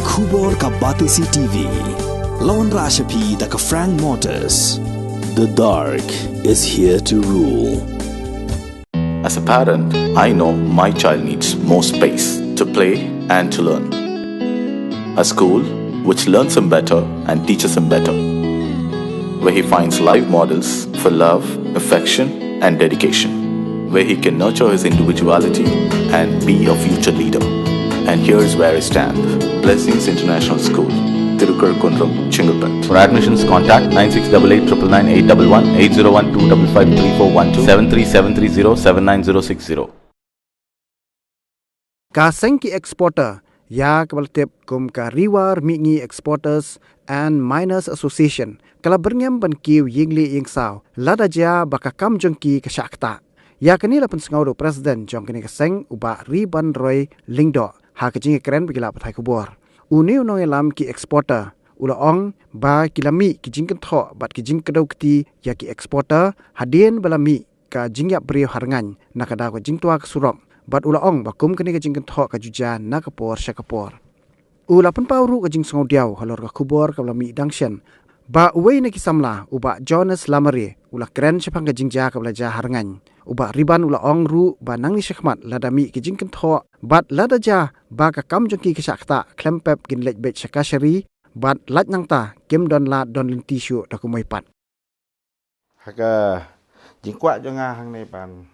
Khubor ka Batisi TV. Lawan Rashapi da ka Frank Motors. The dark is here to rule. As a parent, I know my child needs more space to play and to learn. A school which learns him better and teaches him better, where he finds live models for love, affection and dedication, where he can nurture his individuality and be a future leader. And here's where I stand. Blessings International School, Tirukurakkundram, Chengalpet. For admissions, contact 9688999811 8012553412 73730 Kasengki Exporter ya kebaltep kum ka Riwar Mingi Exporters and Miners Association kala berngam ban kiw yingli yingsau lada ja baka kam jongki ka syakta ya kanila pen sengau presiden jong kini kaseng uba riban roy lingdo ha kajing keren bigila pathai kubor uni unong elam ki exporter ula ong ba kilami kijing kentho bat kijing kedau keti ya ki exporter hadien balami ka jingyap brio harngan nakada ko jingtua ka surop bat ula ong bakum kini ka jingkan thok ka jujan na kapor syakapor ula pun pauru ka jing songau diau halor ka kubor ka lami dangshen ba uwei na kisamla uba Jonas Lamari ula keren syapang ka jingja ka belaja harngan uba riban ula ong ru ba nangni syakmat ladami ki jingkan thok bat ladaja ba ka kam jongki ka syakta klempep gin lej bet syakashari bat lat nangta kem don la don lin tisu da kumai pat haka jingkwa jonga hang nei ban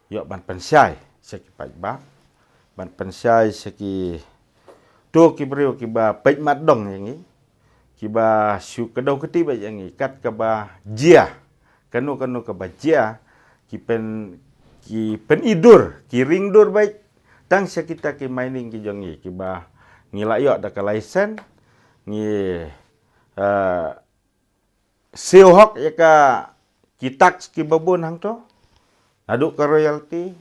yo ban pensai seki pajba ban pensai seki to ki brio ki ba pej mat dong yang ni ki ba syu kedau keti ba yang ni kat ka ba jia kanu ka ba jia ki pen idur ki ring dur baik tang kita ki mining ki jong ni ki ba ngila yo da ka license ngi seo hok ya ka ki tax ki babon hang to aduk ka royalty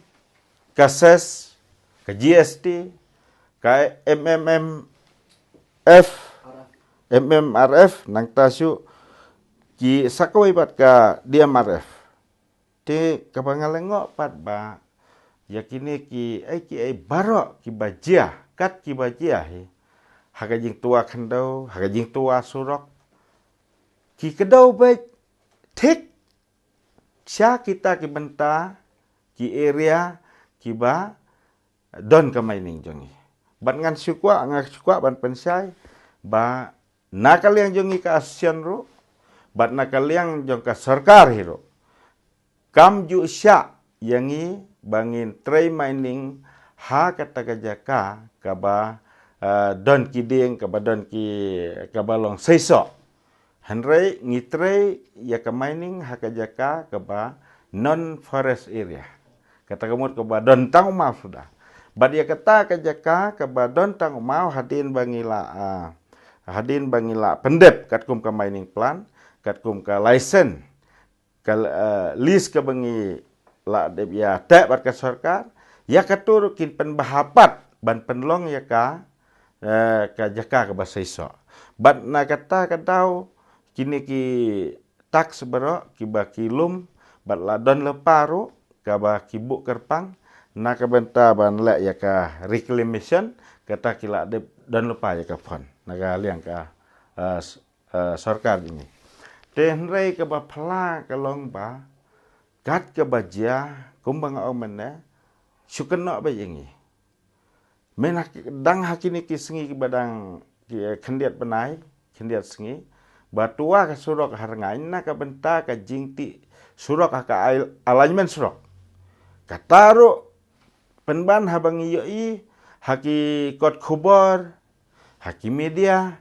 ka ses, ka GST, ka MMRF, nang tasyo, ki sakaway pat ka DMRF. Te kapangalengo pat ba, yakini ki ay baro ki bajia, kat ki bajia he. Hagajing tua kandau, hagajing tua surok. Ki kedau baik, tik, siya kita ki benta, ki area, kiba don ka mining jongi ban ngan sukwa ban pensai ba nakaliang jongi ka ASEAN ro bat nakaliang jong ka sarkar hiro kam ju sya yangi bangin tray mining ha kata kajaka ka ba don kiding ka ba don ki ka balong seiso hanrei ngitrei ya ka mining ha kajaka ka ba non forest area kata kamu ke badon tang mau sudah. Badia kata ke jaka ke badon tang mau hadin bangila pendep kat kum ke mining plan, kat kum ke license, ke list ke bangi la de ya tak bat ke sarkar, ya katur kin penbahapat ban penlong ya ke jaka ke basaiso. Bat na kata kadau kini ki tax bero ki bakilum bat ladon leparu kaba kibuk kerpang nak benta ban lek ya ka reclamation kata kila de dan lupa ya ka fon naga liang ka sarkar ini tenrei ka ba phla ka long ba gat ka bajia kumbang au mena syukeno ba yengi menak dang hakini ki sengi ki badang ki khendiat penai khendiat sengi batua ka surok harngai nak benta ka jingti surok ka alignment surok kataru penban habang yoi haki kot khubor haki media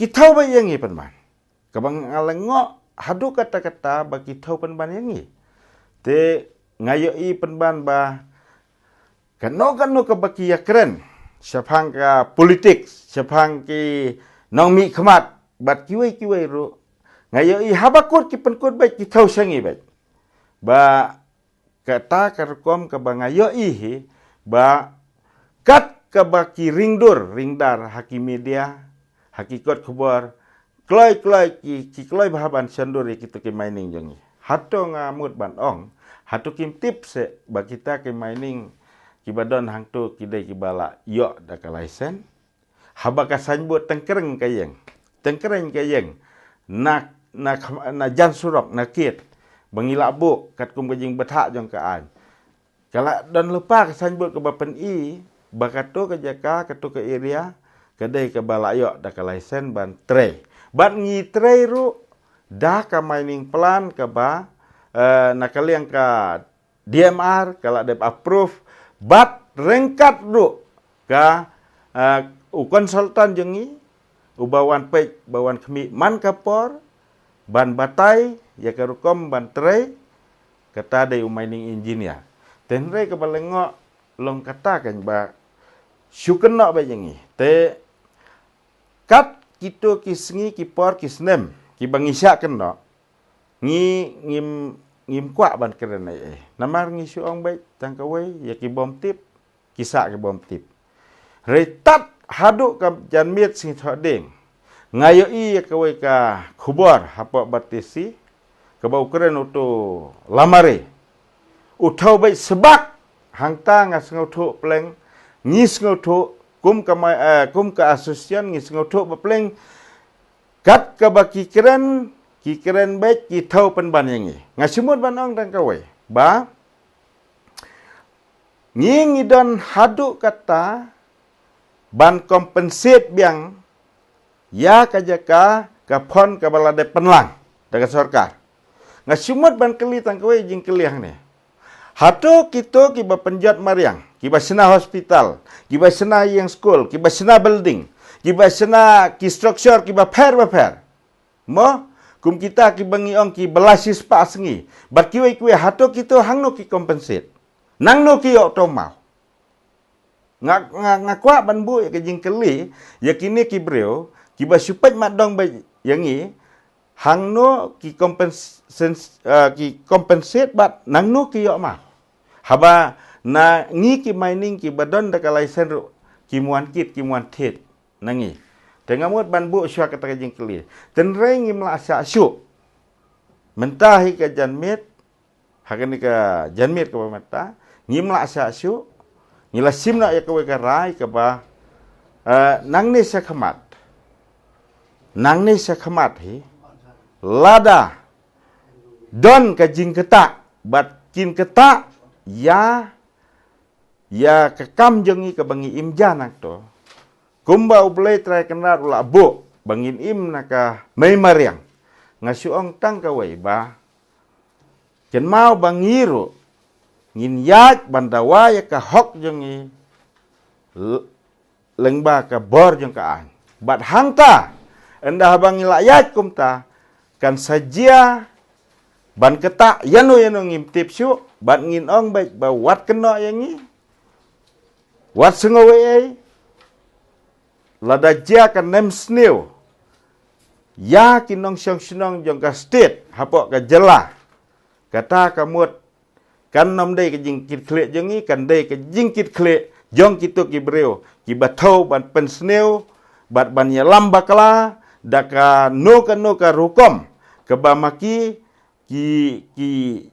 kitau ba yangi penban kabang alengo hadu kata-kata ba kitau penban yangi te ngayoi penban ba kano ka baki ya keren syapang ka politik syapang ki nong mi khmat bat kiwai ru ngayoi habakut ki penkut ba kitau sangi ba kata kerkom ke bangayo ihi ba kat ke baki ringdar haki media hakikot khubor kloi ki bahaban sanduri kita ke mining jongi hato ngamut ban ong hato kim tips ba kita ke mining kibadon hang tu kidai kibala yo da ka license Haba ka sambut tengkereng kayeng. Tengkereng kayeng. Na jan surok na kit. Bangilak buk kat kum kajing betak jong kaan. Kalau dan lupa ka sambut ke bapen i, bakato ke jaka katu ke area, kedai ke balayok dah ke lisen ban tray. Ban ngi tray ru dah ka mining plan ke ba nakaliang ka DMR kalau dia approve bat rengkat ru ka konsultan jengi ubawan pej bawan kemi man kapor ban batai ya ka rukom ban tray kata dei mining engineer tenre ke balengok long kata kan ba syuken nak ba jengi te kat kita kisngi kipor kisnem ki bangisyak ken no ngim kuak ban keren ai namar ngi syuong baik tangkawai ya ki bom tip kisak ki bom tip retat haduk ka janmiet sing thodeng ngayo i ya kawai ka khubor hapok batisi ka bau keren utu lamare uthau baik sebak hangta ngas ngotho pleng ngis ngotho kum ka asosian ngis ngotho bapleng kat ka baki keren ki keren baik ki thau pen ban yang ngasimut ban ong tang kawai ba nging idon haduk kata ban kompensate biang ya kajaka ka pon ka balade penlang daga sarkar ngasimut ban keli tang kawai jing keliang ni hatu kito ki bapenjat mariang ki basena hospital ki basena yang school ki basena building ki basena ki structure ki ba fair mo kum kita ki bangi ong ki belasis pa sengi bat kiwe hatu kito hangno ki compensate nangno ki ok to mau ngakwa ban bu ke jing keli ya kini ki breu ki ba supet madong ba yangi hangno ki compensate bat nangno ki ok mau haba na ngi ki mining ki badon da ka license ru ki muan tit nangi tengamut ban bu sya kata jing keli tenre ngi mla asya syuk mentahi ka janmit hakani ka janmit ka mata ngi mla asya syuk ngila simna ya ka we ka rai ka ba nang ni sa khamat hi lada don ka jing keta bat kin keta ya ka kam jengi ka bangi imja nak to kumba ublay try kenat ula bu bangin im naka may mariang ngasuong tang kawai ba ken mau bangiru ngin yak bandawa ya ka hok jengi lengba ka bor jeng ka an bat hangta endah bangi layat kumta kan sajia ban ketak yano ngim tipsu bat ngin ong baik ba wat kena yangi wat sengawe lada jia kan nem snew ya kinong syong jong ka state hapok ka jela kata kamut kan nom dei ka jingkit kle jengi kan dei ka jingkit kle jong kitu ki breu ki bathau ban pen snew bat ban ya lamba kala daka no ka rukom ka bamaki ki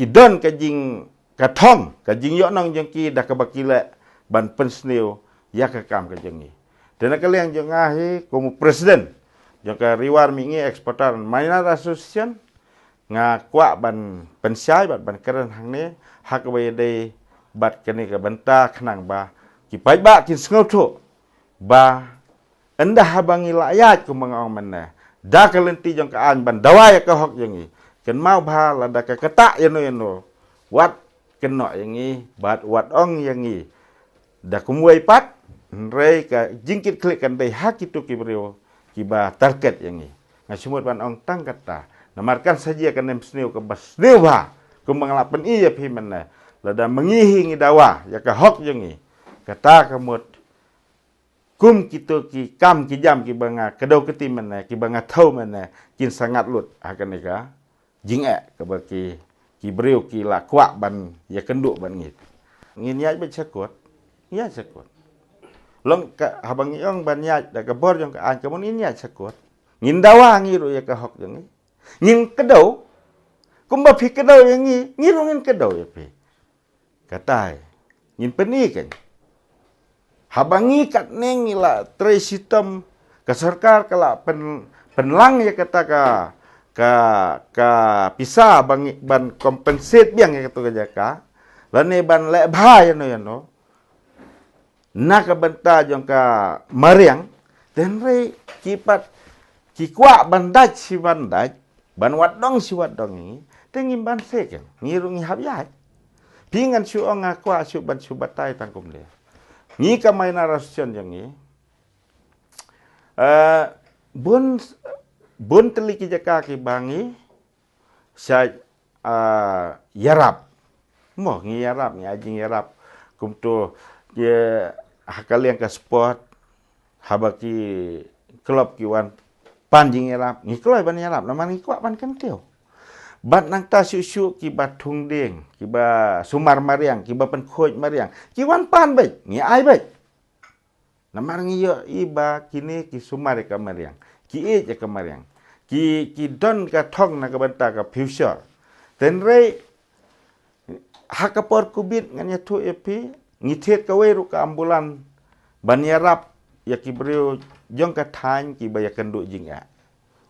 don ka jing ka thong ka jing yo nong jong ki daka bakile ban pen snew ya ka kam ka jengi dan kalian jangan como presiden jangka riwar mingi eksportan mainan association ngakwa ban pensyai ban keren hang ni hak bayade bat kini ke benta kenang ba ki pai ba kin sngoto ba endah habangi layat ku mangong mana da kalenti jangka an ban dawai ka hok yangi ken mau ba lada ka ketak yano wat keno yangi bat wat ong yangi da kumwai pat rei ka jingkit klik kan dei hak itu ki brio ki ba target yang ni ngasumut ban ong tang kata namarkan saja kan nem sneu ke bas sneu ba ku manglapen iya pi mana lada mengihi dawa ya ka hok yang ni kata kamut kum kitu ki kam ki jam ki banga kedau keti mana ki banga thau mana kin sangat lut akan nika jinge ke baki ki brio ki la kwa ban ya kenduk ban ngit ngin ya be sekut ya sekut long ka habang iong banyat da ka bor jong ka an kamun inya sakot ngin dawa ngiru ya ka hok jong ngin kedau kumba phi kedau yang ngiru ngin kedau ya pi katai ngin peni kan Habangi kat neng ila tray sistem ke sarkar kala penlang ya kata ka pisah ban compensate biang ya kata jaka. Lane ban le bha ya no. Na ka benta jong ka mariang den re kipat kikwa bandaj si bandaj ban wadong si wadong ni tengim ban seken ngirung hab ya. Pingan su onga kwa su ban su batai tangkum le. Ni ka mai narasyon yang ni. Bun teliki jaka ki bangi sa yarap. Mo ngi yarap ni ajing yarap kum tu ye hakalian ka sport habaki klub ki wan panjing yarap ni kloi ban yarap namang ni kwa ban kenteu. Bat nang ta su ki bat thung ding ki ba sumar mariang ki ba pen khoj mariang ki wan pan bai ni ai bai. Namang ni yo iba kini ki sumar ka mariang ki e ka mariang ki don ka thong na ka banta ka future. Ten re hakapor kubit nganya tu epi ngithet ka weru ka ambulan ban yarap ya ki breu jong ka than ki ba ya kendu jinga.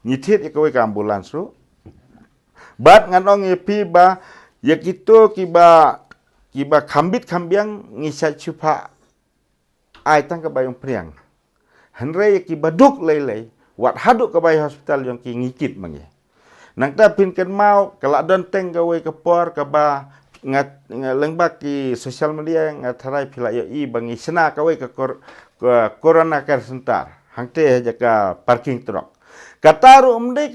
Ngithet ya ka we ka ambulan su. Bat nganong epi ba ya kito ki ba khambit khambiang ngisa chupa ai tang ka bayong priang. Henre ya ki baduk lei wat haduk ka bay hospital jong ki ngikit mangi. Nang ta pin ken mau kala don teng ka we ka por ka ba ngat lengbak ki social media ngat tharai phila yo I bangi sena ka we ka corona care center hangte jaka parking truck kataru umde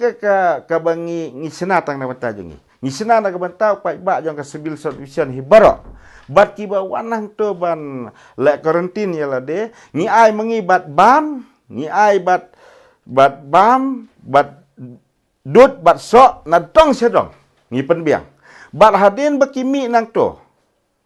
ka bangi ngisena tang na banta jungi ngisena na ka banta pai ba jong ka civil service hibaro bat ki ba wanang to ban le quarantine ya la de ni ai mangi bat bam ni ai bat bam bat dut bat sok na dong sedong ni penbiang bat hadin bakimi nang to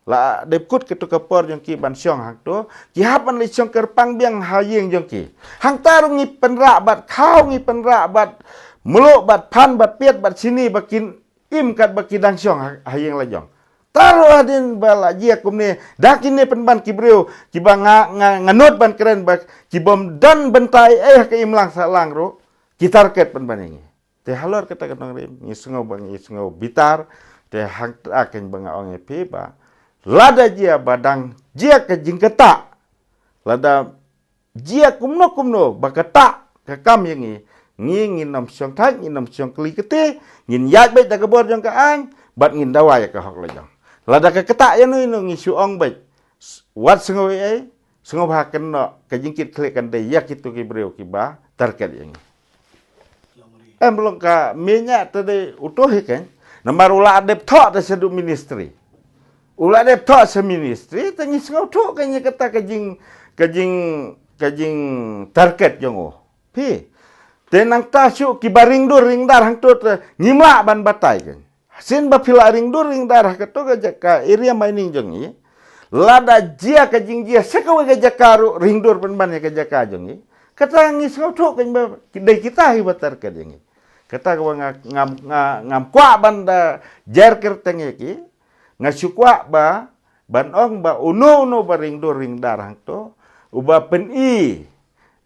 la depkut ke to kapor jong ki ban syong hang to ki hapan li syong kerpang biang hayeng jong ki hang tarung ni penra bat khau ni penra bat mulu bat pan bat piet bat sini bakin im kat bakidang syong hayeng la jong taru hadin bala jia kumne dakin ne penban ki breu ki ba nganut ban keren ba ki bom dan bentai ke imlang salang ro ki target penban ini te halor kata kanong rim ni sengau bang ni sengau bitar te hang aken bang ong epi ba lada jia badang jia ke jingketa lada jia kumno bakata ke kam yang ni nom syong thak ni nom syong kli kete ngin yat bet da kabor jong ka ang bat ngin dawa ya ka hok la jong lada ke keta ya no ngi su ong bet wat sengau sengau ha ken no ke jingkit klik kan de yak itu ki breu ki ba target yang belum ka minyak tadi utuh kan. Namar ula adep thok da sedu ministry. Ula adep thok se ministry tangi sengau thok kanya kata kajing target jongo. Pi. Tenang ta syuk ki baring dur ring dar hang tu ngimla ban batai kan. Sin ba pila ring dur ring dar ka to ka area mining jongi. Lada jia kajing jia sekawe ka jakaru ring dur ban ban ka jaka jongi. Kata ngi sengau thok kan dai kita hi batar ka jongi. Kata ko ngam kwa banda jar kerteng ki ngasukwa ba ban ong ba uno ba ring do ring darang to uba pen I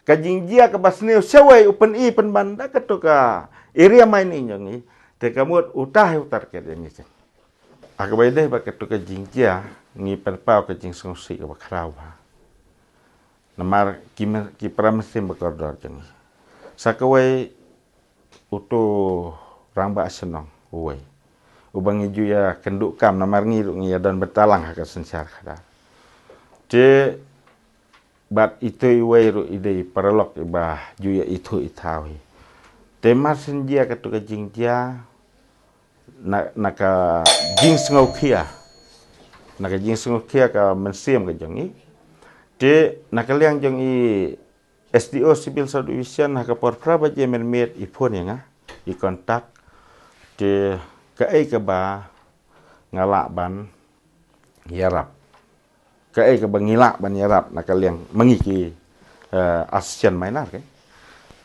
kajing jia ka basneu sewai upen I pen banda ka area mining ngi te kamut utah utar ke ngi aga bai deh ba ketu ka jingjia ngi pen pau ka jing sungsi ka bakrau ba namar ki pramesim bakordor ngi sakawai uto ramba senong uwe ubang iju ya kenduk kam namar ngiru ngi dan bertalang haka sensar kada je bat itu uwe ru ide paralok ba juya itu itawi temar senjia ketu ka jingjia naka jing sengau kia naka jing sengau kia ka mensiam ka jongi je naka liang jongi SDO Civil Service haka por praba je mermet ipon yang I kontak de ke ba ngalak ban yarap ke ba ngilak ban yarap nak liang mengiki ASEAN mainar ke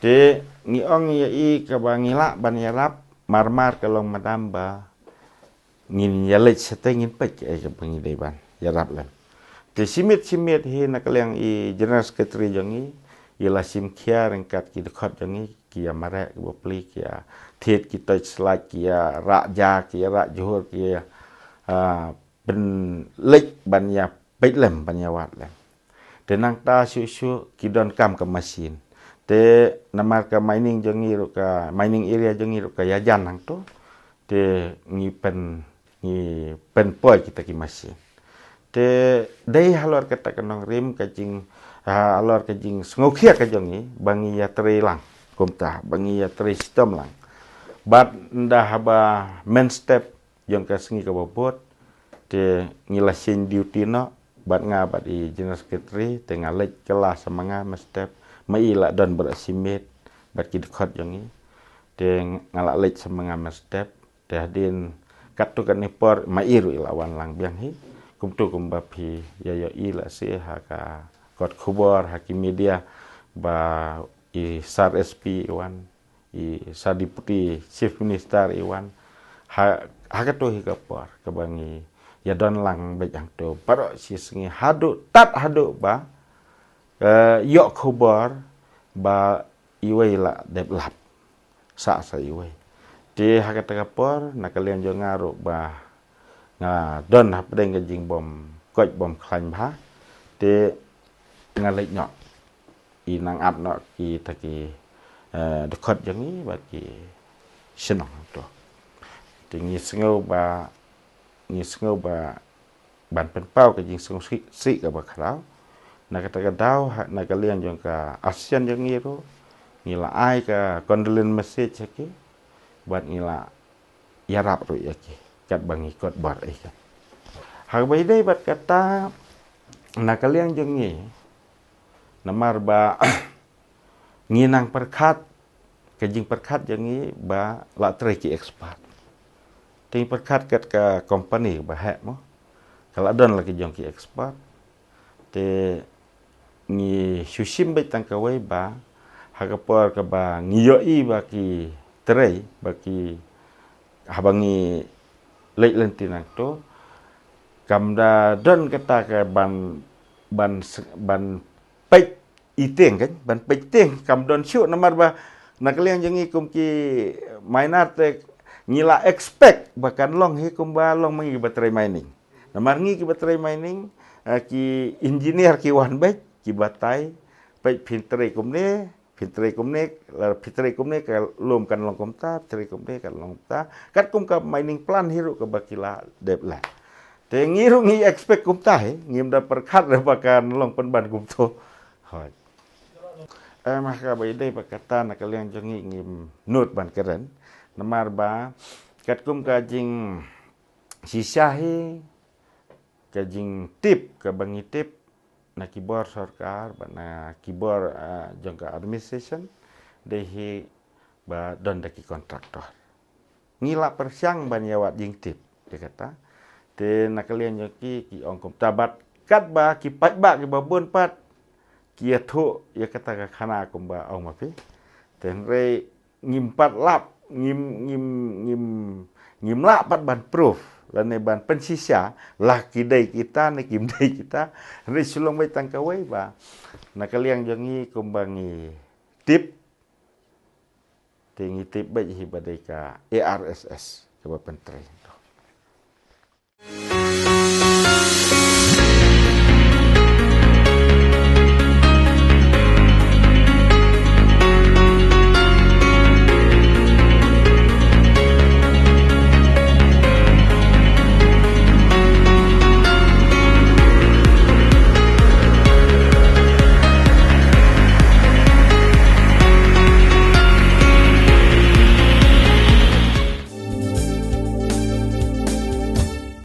de ngiong I ke ba ngilak ban yarap marmar kalong madam ba ngin yalet setengin pek ke bangidai ban yarap lan Te simit hi nak liang I general secretary jangi ialah sim kia rengkat ki dekat jangi kia marek ki bopli kia thiet kita slide kia rak ja kia rak johor kia ben lek banya petlem banya wat lem. Te nang ta su ki don kam ke mesin. Te namar ka mining jangi ro ka mining area jangi ro ka yajan nang tu te ngi pen poi kita ki mesin. Te dei halor kata kenong rim kajing halor kajing sengokia kajongi bangi ya lang kumta bangi ya sistem lang bat ndah haba main step yang kasengi ka bobot te ngilasin duty no bat ngabat I general secretary te ngalek kelas semanga main step maila don berasimit bat ki dekat jongi te ngalak lek semanga main step te hadin katu kan nipor mairu ilawan lang biang hi kumtu kumbapi ya ila se haka kot khubor haki media ba I sar SP Iwan I sar deputy chief minister Iwan haka to hi kapor kabangi ya don lang bejang to paro si sengi hadu tat hadu ba yok khubor ba iwei la develop sa iwei ti haka kapor nakalian jo ngaru ba don hap deng kajing bom koj bom klan bha te ngalek nyok I nang ap no ki taki dekat jangi bagi senang to tingi sengau ba ban pen pau kajing sengau si ka ba khrau na kata ka dau na kalian jong ka ASEAN jangi ro ngila ai ka condolence message ki bat ngila yarap ro yaki kat bangi kot bar kan. Hak bai dai bat kata nakaliang jengi namar ba nginang perkat kejing perkat jengi ba la treki expert. Ting perkat kat ka company ba hek mo. Kalau don lagi jong ki expert te ngi susim bai tang kawai ba hakapor ka ba ngiyoi ba ki trei ba ki habangi lek lentinang to kamda don kata ke ban pek iteng kan ban pek teng kam don syuk namar ba nakaliang jengi kum ki mainar te ngila expect bahkan long hi kum ba long mengi baterai mining namar ngi ki baterai mining ki engineer ki wan bek ki batai pek pintre kum ne Fitri kumne ka lom kan long kumta, fitri kumne kan long kumta. Kat kum ka mining plan hiru ka bakila depla. Te ngiru ngi expect kumta ngim da perkat da bakan long penban kumto. Hoi. Maka bai dai bakata nakaliang jongi ngim nut ban keren. Namar ba kat kum ka jing sisahi ka jing tip ka bangi tip na kibor sarkar na kibor jangka administration dehi ba don daki kontraktor ngila persiang ban yawat jing tip dia kata te nakalian yoki ki ongkom tabat kat ba ki pat ba ki babun pat ki athu ya kata ka khana kum ba ong mapi ten re ngimpat lap ngim lap pat ban proof lane ban pensisya laki dai kita ne kim dai kita re sulong bai tangkawai ba nakaliang jangi kumbangi tip tingi tip bai hi badai ka ARSS ke ba pentre